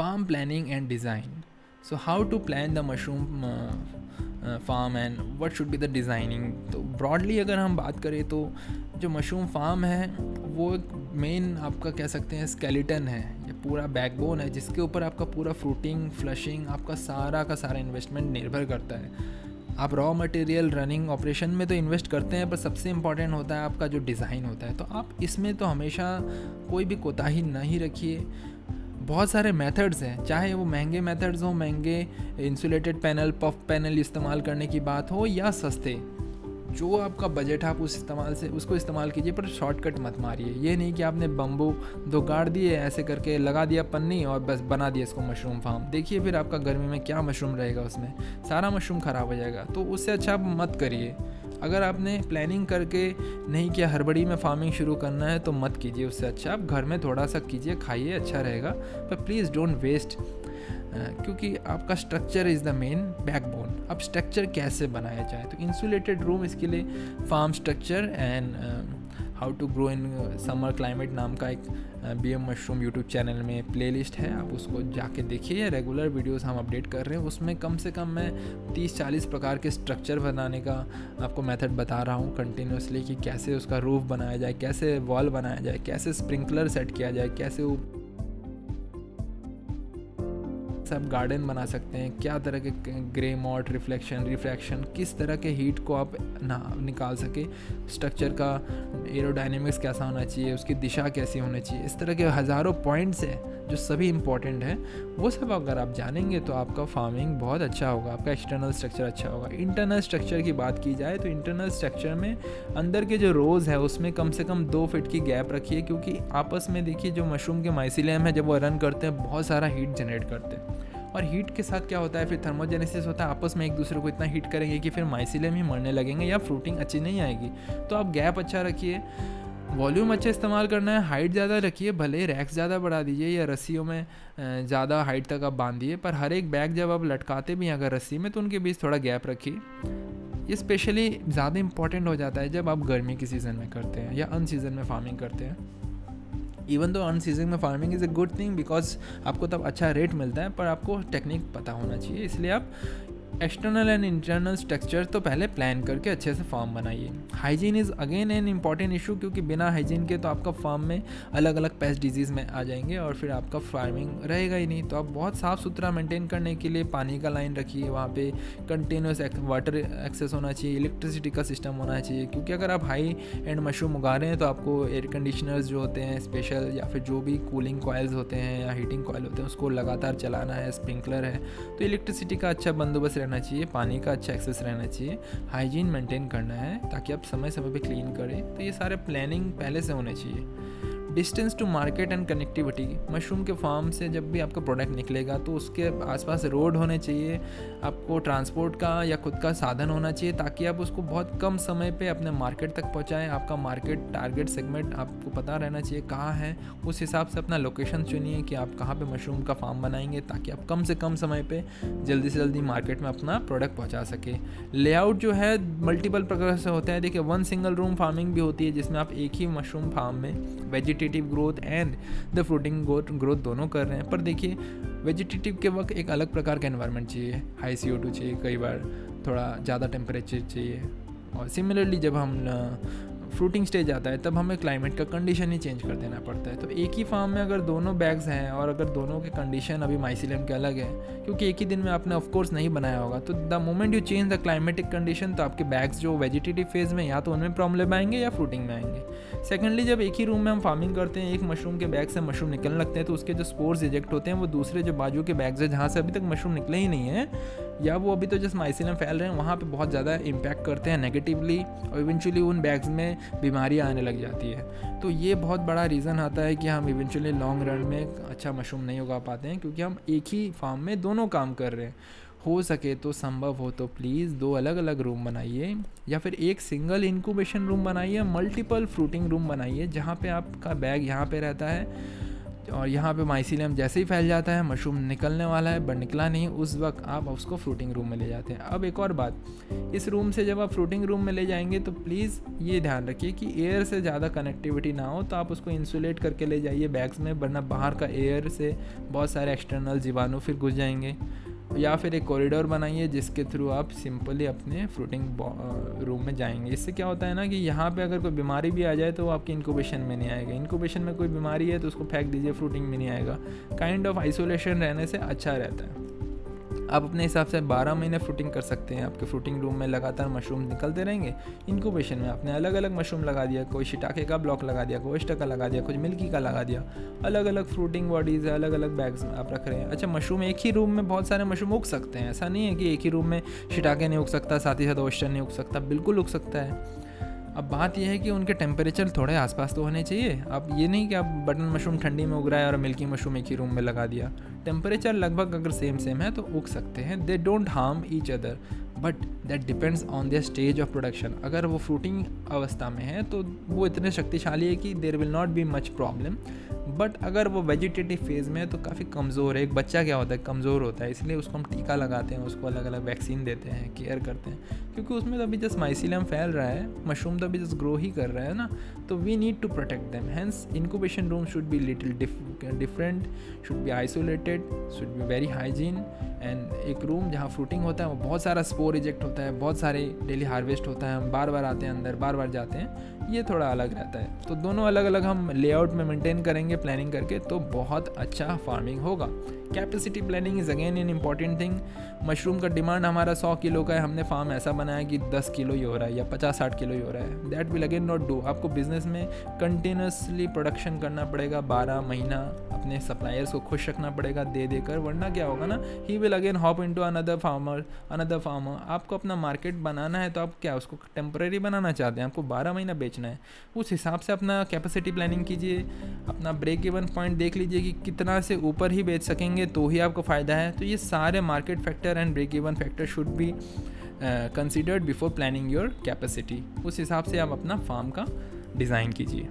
farm planning and design. So how to plan the mushroom farm and what should be the designing. तो broadly अगर हम बात करें तो जो मशरूम फार्म है वो एक मेन आपका कह सकते हैं स्केलेटन है, ये पूरा बैकबोन है जिसके ऊपर आपका पूरा फ्रूटिंग फ्लशिंग आपका सारा का सारा इन्वेस्टमेंट निर्भर करता है। आप रॉ मटेरियल रनिंग ऑपरेशन में तो इन्वेस्ट करते हैं, पर सबसे इम्पॉर्टेंट होता है आपका जो डिज़ाइन होता है। तो आप इसमें तो हमेशा कोई भी कोताही नहीं रखिए। बहुत सारे मेथड्स हैं, चाहे वो महंगे मेथड्स हो, महंगे इंसुलेटेड पैनल पफ पैनल इस्तेमाल करने की बात हो, या सस्ते, जो आपका बजट है आप उसको इस्तेमाल कीजिए, पर शॉर्टकट मत मारिए। ये नहीं कि आपने बम्बू दो गाड़ दिए, ऐसे करके लगा दिया पन्नी और बस बना दिया इसको मशरूम फार्म। देखिए फिर आपका गर्मी में क्या मशरूम रहेगा, उसमें सारा मशरूम ख़राब हो जाएगा। तो उससे अच्छा आप मत करिए। अगर आपने प्लानिंग करके नहीं किया, हड़बड़ी में फार्मिंग शुरू करना है तो मत कीजिए। उससे अच्छा आप घर में थोड़ा सा कीजिए, खाइए, अच्छा रहेगा, पर प्लीज़ डोंट वेस्ट, क्योंकि आपका structure is the main backbone. अब स्ट्रक्चर कैसे बनाया जाए, तो इंसुलेटेड रूम इसके लिए farm structure and how to grow in summer climate नाम का एक BM मशरूम यूट्यूब चैनल में प्लेलिस्ट है, आप उसको जाके देखिए। रेगुलर वीडियोस हम अपडेट कर रहे हैं, उसमें कम से कम मैं 30-40 प्रकार के स्ट्रक्चर बनाने का आपको मेथड बता रहा हूँ कंटिन्यूसली, कि कैसे उसका रूफ बनाया जाए, कैसे वॉल बनाया जाए, कैसे स्प्रिंकलर सेट किया जाए, कैसे वो आप गार्डन बना सकते हैं, क्या तरह के ग्रे मॉड रिफ्रैक्शन किस तरह के हीट को आप निकाल सके, स्ट्रक्चर का एरोडायनेमिक्स कैसा होना चाहिए, उसकी दिशा कैसी होनी चाहिए। इस तरह के हज़ारों पॉइंट्स हैं जो सभी इंपॉर्टेंट हैं। वो सब अगर आप जानेंगे तो आपका फार्मिंग बहुत अच्छा होगा, आपका एक्सटर्नल स्ट्रक्चर अच्छा होगा। इंटरनल स्ट्रक्चर की बात की जाए तो इंटरनल स्ट्रक्चर में अंदर के जो रोज़ है उसमें कम से कम 2 फीट की गैप रखिए, क्योंकि आपस में देखिए जो मशरूम के माइसीलियम है जब वो रन करते हैं बहुत सारा हीट जनरेट करते हैं, और हीट के साथ क्या होता है फिर थर्मोजेनेसिस होता है, आपस में एक दूसरे को इतना हीट करेंगे कि फिर माइसीलियम ही मरने लगेंगे या फ्रूटिंग अच्छी नहीं आएगी। तो आप गैप अच्छा रखिए, वॉल्यूम अच्छा इस्तेमाल करना है, हाइट ज़्यादा रखिए, भले रैक्स ज़्यादा बढ़ा दीजिए या रस्सियों में ज़्यादा हाइट तक आप बांधिए, पर हर एक बैग जब आप लटकाते भी हैं अगर रस्सी में तो उनके बीच थोड़ा गैप रखिए। ये स्पेशली ज़्यादा इंपॉर्टेंट हो जाता है जब आप गर्मी की सीज़न में करते हैं या अन सीज़न में फार्मिंग करते हैं। इवन दो अन सीजन में farming is a good thing, because आपको तब अच्छा रेट मिलता है, पर आपको टेक्निक पता होना चाहिए। इसलिए आप एक्सटर्नल एंड इंटरनल स्ट्रक्चर तो पहले प्लान करके अच्छे से फार्म बनाइए। Hygiene is again an important issue, क्योंकि बिना हाइजीन के तो आपका फार्म में अलग अलग पेस्ट डिजीज़ में आ जाएंगे और फिर आपका फार्मिंग रहेगा ही नहीं। तो आप बहुत साफ़ सुथरा मेंटेन करने के लिए पानी का लाइन रखिए, वहाँ पे कंटिन्यूस वाटर एक्सेस होना चाहिए, इलेक्ट्रिसिटी का सिस्टम होना चाहिए, क्योंकि अगर आप हाई एंड मशरूम उगा रहे हैं तो आपको एयर कंडीशनर्स जो होते हैं स्पेशल, या फिर जो भी कूलिंग कॉइल्स होते हैं या हीटिंग कॉइल होते हैं उसको लगातार चलाना है, स्प्रिंकलर है, तो इलेक्ट्रिसिटी का अच्छा बंदोबस्त रहना चाहिए, पानी का अच्छा एक्सेस रहना चाहिए, हाइजीन मेंटेन करना है ताकि आप समय समय पे क्लीन करें। तो ये सारे प्लानिंग पहले से होने चाहिए। Distance to market and connectivity, mushroom के फार्म से जब भी आपका प्रोडक्ट निकलेगा तो उसके आसपास रोड होने चाहिए, आपको ट्रांसपोर्ट का या खुद का साधन होना चाहिए ताकि आप उसको बहुत कम समय पे अपने मार्केट तक पहुंचाएं। आपका मार्केट टारगेट सेगमेंट आपको पता रहना चाहिए कहाँ है, उस हिसाब से अपना लोकेशन चुनिए कि आप कहाँ पे मशरूम का फार्म बनाएंगे ताकि आप कम से कम समय पे जल्दी से जल्दी मार्केट में अपना प्रोडक्ट पहुँचा सके। लेआउट जो है मल्टीपल प्रकार से होता है। देखिए, 1 सिंगल रूम फार्मिंग भी होती है जिसमें आप एक ही मशरूम फार्म में vegetative growth and the fruiting growth दोनों कर रहे हैं। पर देखिए, वेजिटेटिव के वक्त एक अलग प्रकार का एनवायरनमेंट चाहिए, हाई CO2 चाहिए, कई बार थोड़ा ज़्यादा टेम्परेचर चाहिए, और सिमिलरली जब हम फ्रूटिंग स्टेज आता है तब हमें क्लाइमेट का कंडीशन ही चेंज कर देना पड़ता है। तो एक ही फार्म में अगर दोनों बैग्स हैं और अगर दोनों के कंडीशन अभी माइसीलियम के अलग है, क्योंकि एक ही दिन में आपने ऑफकोर्स नहीं बनाया होगा, तो the moment you change the climatic condition तो आपके बैग्स जो वेजिटेटिव फेज में या तो उनमें प्रॉब्लम आएंगे या फ्रूटिंग में आएंगे। सेकेंडली, जब एक ही रूम में हम फार्मिंग करते हैं, एक मशरूम के बैग से मशरूम निकलने लगते हैं तो उसके जो स्पोर्स इजेक्ट होते हैं वो दूसरे जो बाजू के बैग्स है जहाँ से अभी तक मशरूम निकले ही नहीं है, या वो अभी तो जस्ट माइसीलियम फैल रहे हैं, वहाँ पे बहुत ज़्यादा इम्पैक्ट करते हैं नेगेटिवली, और इवेंचुअली उन बैग्स में बीमारियाँ आने लग जाती है। तो ये बहुत बड़ा रीज़न आता है कि हम इवेंचुअली लॉन्ग रन में अच्छा मशरूम नहीं उगा पाते हैं, क्योंकि हम एक ही फार्म में दोनों काम कर रहे हैं। हो सके तो, संभव हो तो प्लीज़ 2 अलग अलग रूम बनाइए, या फिर एक सिंगल इंक्यूबेशन रूम बनाइए, मल्टीपल फ्रूटिंग रूम बनाइए जहाँ पे आपका बैग यहाँ पे रहता है और यहाँ पे माइसीलियम जैसे ही फैल जाता है, मशरूम निकलने वाला है बट निकला नहीं, उस वक्त आप उसको फ्रूटिंग रूम में ले जाते हैं। अब एक और बात, इस रूम से जब आप फ्रूटिंग रूम में ले जाएंगे तो प्लीज़ ये ध्यान रखिए कि एयर से ज़्यादा कनेक्टिविटी ना हो, तो आप उसको इंसुलेट करके ले जाइए बैग्स में, वरना बाहर का एयर से बहुत सारे एक्सटर्नल जीवाणु फिर घुस जाएंगे। या फिर एक कॉरिडोर बनाइए जिसके थ्रू आप सिंपली अपने फ्रूटिंग रूम में जाएंगे। इससे क्या होता है ना कि यहाँ पे अगर कोई बीमारी भी आ जाए तो वो आपकी इंक्यूबेशन में नहीं आएगा। इंक्यूबेशन में कोई बीमारी है तो उसको फेंक दीजिए, फ्रूटिंग में नहीं आएगा। काइंड ऑफ आइसोलेशन रहने से अच्छा रहता है। आप अपने हिसाब से 12 महीने फ्रूटिंग कर सकते हैं। आपके फ्रूटिंग रूम में लगातार मशरूम निकलते रहेंगे। इंक्यूबेशन में आपने अलग अलग मशरूम लगा दिया, कोई शिटाके का ब्लॉक लगा दिया, कोई ओयस्टर का लगा दिया, कुछ मिल्की का लगा दिया, अलग अलग फ्रूटिंग बॉडीज़ है, अलग अलग बैग्स में आप रख रहे हैं। अच्छा, मशरूम एक ही रूम में बहुत सारे मशरूम उग सकते हैं, ऐसा नहीं है कि एक ही रूम में शिटाके नहीं उग सकता, साथ ही साथ ओयस्टर नहीं उग सकता, बिल्कुल उग सकता है। अब बात यह है कि उनके टेम्परेचर थोड़े आसपास तो होने चाहिए। अब ये नहीं कि आप बटन मशरूम ठंडी में उग रहा है और मिल्की मशरूम एक ही रूम में लगा दिया। टेम्परेचर लगभग अगर सेम है तो उग सकते हैं। They don't harm each other, but that depends on their stage of production. अगर वो फ्रूटिंग अवस्था में है तो वो इतने शक्तिशाली है कि there will not be much problem. But अगर वो वेजिटेटिव फेज़ में है तो काफ़ी कमज़ोर है। एक बच्चा क्या होता है, कमज़ोर होता है, इसलिए उसको हम टीका लगाते हैं, उसको अलग अलग वैक्सीन देते हैं, केयर करते हैं, क्योंकि उसमें तो अभी जस्ट माइसीलियम फैल रहा है, मशरूम तो अभी जस्ट ग्रो ही कर रहा है ना। तो we need to protect them. Hence incubation room should be little different, should be isolated, should be very hygiene. And एक रूम जहाँ फ्रूटिंग होता है वो बहुत सारा स्पोर इजेक्ट होता है, बहुत सारे डेली हार्वेस्ट होता है, हम बार बार आते हैं अंदर, बार बार जाते हैं, ये थोड़ा अलग रहता है। तो दोनों अलग अलग हम लेआउट में मेंटेन करेंगे प्लानिंग करके तो बहुत अच्छा फार्मिंग होगा। Capacity planning is again an important thing. Mushroom का डिमांड हमारा 100 किलो का है, हमने फार्म ऐसा बनाया कि 10 किलो ही हो रहा है या 50-60 किलो ही हो रहा है, that will again not do. आपको बिजनेस में कंटिन्यूसली प्रोडक्शन करना पड़ेगा, 12 महीना अपने सप्लायर्स को खुश रखना पड़ेगा दे देकर, वरना क्या होगा ना, he will again hop into another farmer. आपको अपना मार्केट बनाना है तो आप क्या उसको टेम्परेरी बनाना चाहते हैं, आपको 12 महीना बेचना है, उस हिसाब से अपना कैपेसिटी प्लानिंग कीजिए, अपना ब्रेक इवन पॉइंट देख लीजिए कि कितना से ऊपर ही बेच सकेंगे तो ही आपको फ़ायदा है। तो ये सारे market factor and break even factor should be considered before planning your capacity. उस हिसाब से आप अपना फार्म का डिज़ाइन कीजिए।